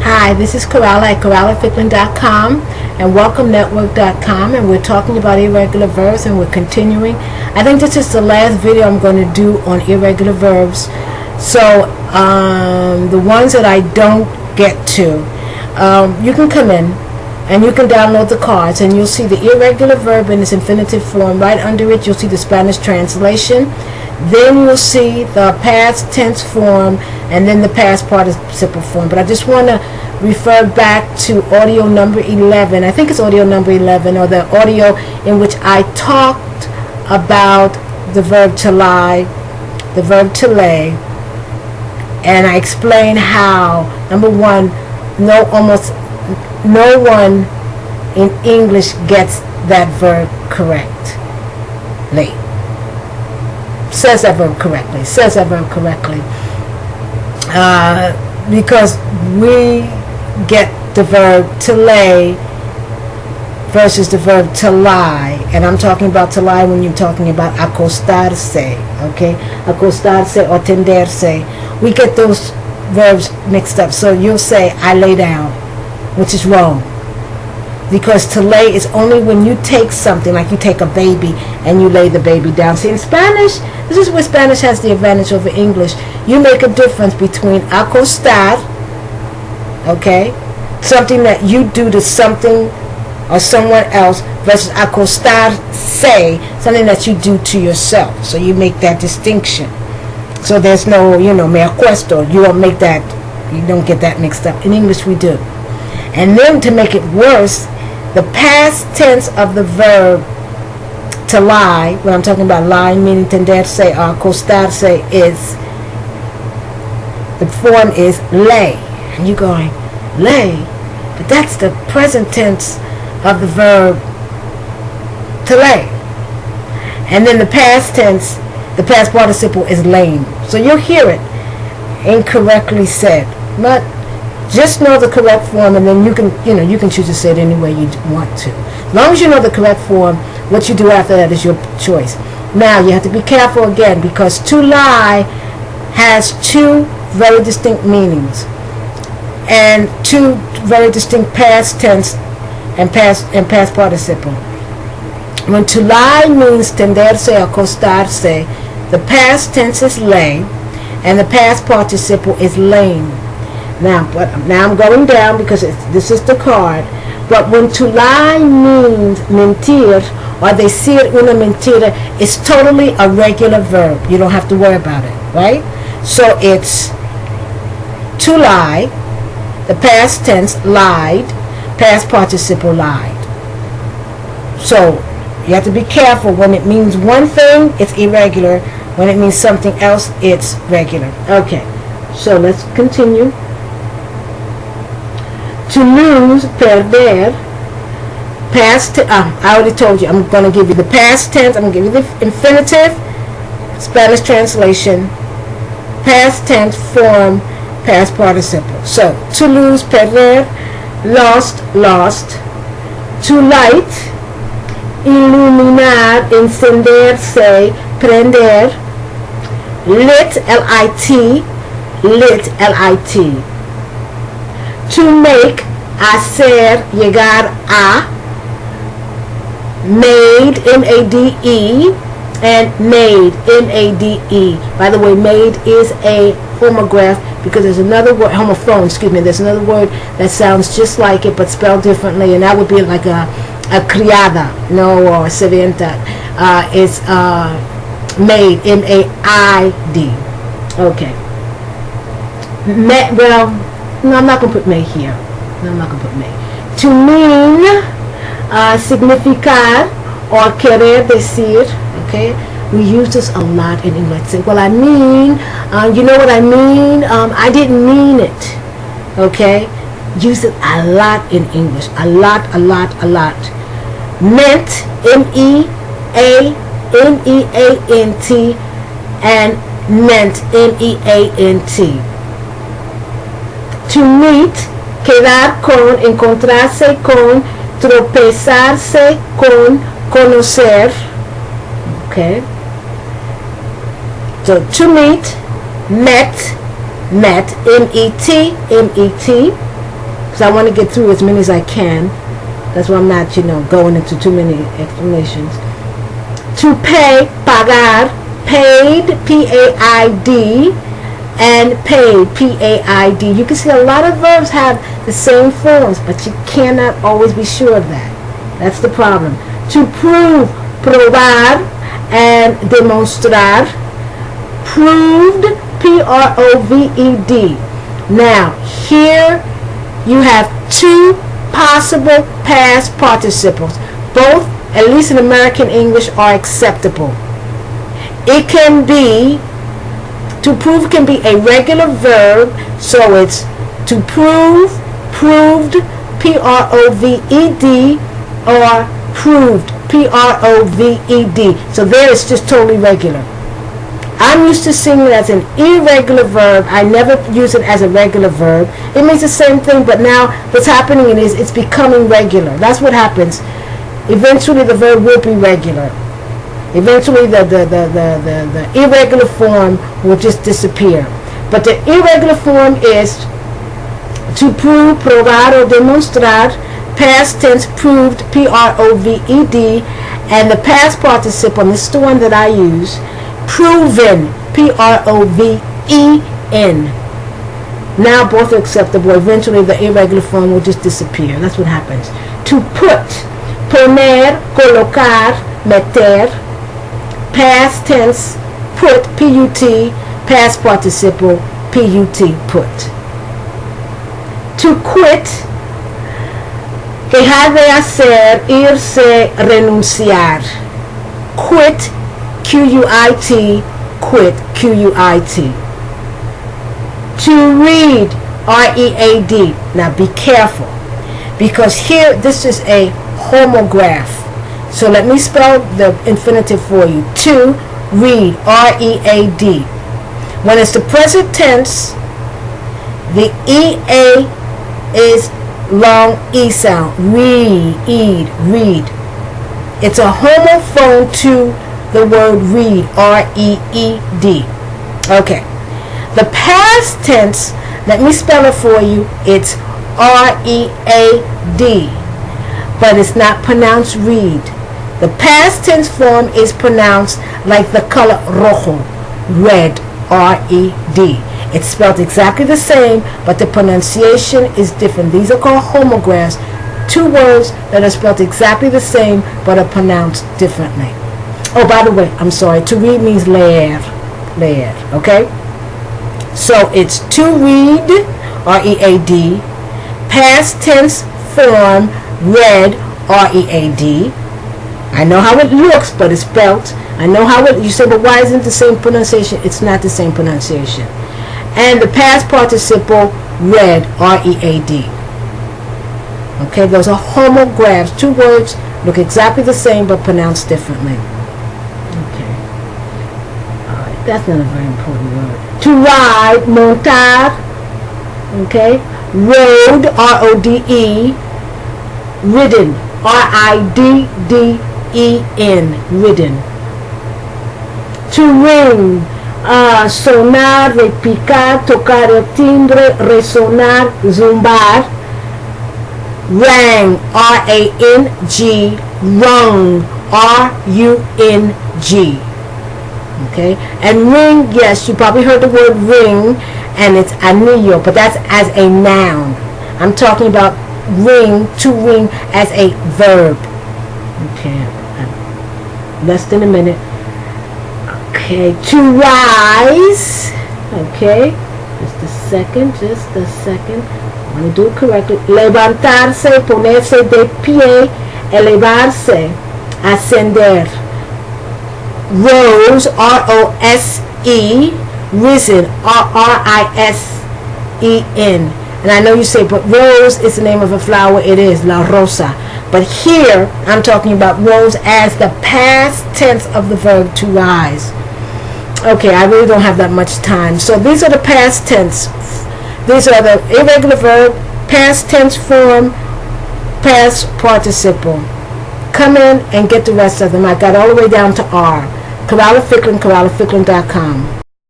Hi, this is Coralla at CorallaFitland.com and WelcomeNetwork.com, and we're talking about irregular verbs, and we're continuing. I think this is the last video I'm going to do on irregular verbs. So the ones that I don't get to, you can come in and you can download the cards, and you'll see the irregular verb in its infinitive form. Right under it, you'll see the Spanish translation. Then you'll see the past tense form, and then the past participle form. But I just want to refer back to audio number 11. I think it's audio number 11, or the audio in which I talked about the verb to lie, the verb to lay, and I explained how, number one, almost no one in English gets that verb correctly. Says that verb correctly. Because we get the verb to lay versus the verb to lie. And I'm talking about to lie when you're talking about acostarse, okay? Acostarse or tenderse. We get those verbs mixed up. So you'll say, I lay down, which is wrong. Because to lay is only when you take something, like you take a baby and you lay the baby down. See, in Spanish, this is where Spanish has the advantage over English. You make a difference between acostar, okay, something that you do to something or someone else, versus acostarse, something that you do to yourself. So you make that distinction. So there's no, me acuesto. You don't make that, you don't get that mixed up. In English, we do. And then to make it worse, the past tense of the verb to lie, when I'm talking about lying, meaning tenderse or acostarse, is, the form is lay. And you're going, lay? But that's the present tense of the verb to lay. And then the past tense, the past participle is lame. So you'll hear it incorrectly said. But just know the correct form, and then you can choose to say it any way you want to. As long as you know the correct form, what you do after that is your choice. Now, you have to be careful again, because to lie has two very distinct meanings, and two very distinct past tense and past participle. When to lie means tenderse or acostarse, the past tense is lay, and the past participle is lame. Now I'm going down because this is the card. But when to lie means mentir, or decir una mentira, it's totally a regular verb. You don't have to worry about it, right? So it's to lie, the past tense lied, past participle lied. So you have to be careful. When it means one thing, it's irregular. When it means something else, it's regular. Okay, so let's continue. To lose, perder, past, I already told you, I'm going to give you the past tense, I'm going to give you the infinitive, Spanish translation, past tense form, past participle. So, to lose, perder, lost, lost. To light, iluminar, encenderse, prender. Lit, L-I-T, lit, L-I-T. To make, hacer, llegar a. Made, M-A-D-E, and made, M-A-D-E. By the way, made is a homograph, because there's another word, homophone, excuse me, there's another word that sounds just like it but spelled differently, and that would be like a criada, or serventa. It's made, M-A-I-D. Okay. No, I'm not going to put may here. No, I'm not going to put may. To mean, significar, or querer decir, okay? We use this a lot in English. Say, well, I mean, you know what I mean? I didn't mean it, okay? Use it a lot in English. A lot. Meant, M-E-A-N-E-A-N-T, and meant, M-E-A-N-T. To meet, quedar con, encontrarse con, tropezarse con, conocer. Okay. So to meet, met, met, M-E-T, M-E-T. because I want to get through as many as I can. That's why I'm not, going into too many explanations. To pay, pagar, paid, P-A-I-D, and paid, P-A-I-D. You can see a lot of verbs have the same forms, but you cannot always be sure of that. That's the problem. To prove, probar, and demonstrar. Proved, P-R-O-V-E-D. Now, here you have two possible past participles. Both, at least in American English, are acceptable. It can be, to prove can be a regular verb, so it's to prove, proved, P-R-O-V-E-D, or proved, P-R-O-V-E-D. So there it's just totally regular. I'm used to seeing it as an irregular verb. I never use it as a regular verb. It means the same thing, but now what's happening is it's becoming regular. That's what happens. Eventually the verb will be regular. Eventually the irregular form will just disappear. But the irregular form is to prove, provar, or demonstrar, past tense proved, P-R-O-V-E-D, and the past participle, and this is the one that I use, proven, P-R-O-V-E-N. Now both are acceptable. Eventually the irregular form will just disappear. That's what happens. To put, poner, colocar, meter, past tense, put, P-U-T, past participle, P-U-T, put. To quit, dejar de hacer, irse, renunciar. Quit, Q-U-I-T, quit, Q-U-I-T. To read, R-E-A-D. Now be careful, because here this is a homograph. So let me spell the infinitive for you. To read, R-E-A-D. When it's the present tense, the E-A is long E sound. Read, read. It's a homophone to the word read, R-E-E-D. Okay. The past tense, let me spell it for you. It's R-E-A-D, but it's not pronounced read. The past tense form is pronounced like the color rojo, red, R-E-D. It's spelled exactly the same, but the pronunciation is different. These are called homographs, two words that are spelled exactly the same, but are pronounced differently. Oh, by the way, I'm sorry, to read means leer, okay? So it's to read, R-E-A-D, past tense form, read, R-E-A-D. I know how it looks, but it's spelled. I know how it, you say, but why isn't it the same pronunciation? It's not the same pronunciation. And the past participle, read, R-E-A-D. Okay, those are homographs. Two words look exactly the same, but pronounced differently. Okay. All right, that's not a very important word. To ride, montar. Okay. Road, R-O-D-E. Ridden, R-I-D-D-E-N. Ridden. To ring, sonar, repicar, tocar el timbre, resonar, zumbar. Rang, R-A-N-G. Rung, R-U-N-G. Okay, and ring, yes, you probably heard the word ring, and it's anillo, but that's as a noun. I'm talking about ring, to ring, as a verb. Okay, less than a minute. Okay, to rise. Okay, just a second. I want to do it correctly. Levantarse, ponerse de pie, elevarse, ascender. Rose, R-O-S-E, risen, R-R-I-S-E-N. And I know you say, but rose is the name of a flower. It is, la rosa. But here, I'm talking about rose as the past tense of the verb to rise. Okay, I really don't have that much time. So these are the past tense. These are the irregular verb, past tense form, past participle. Come in and get the rest of them. I got all the way down to R. Corrala Ficklin, CorralaFicklin.com.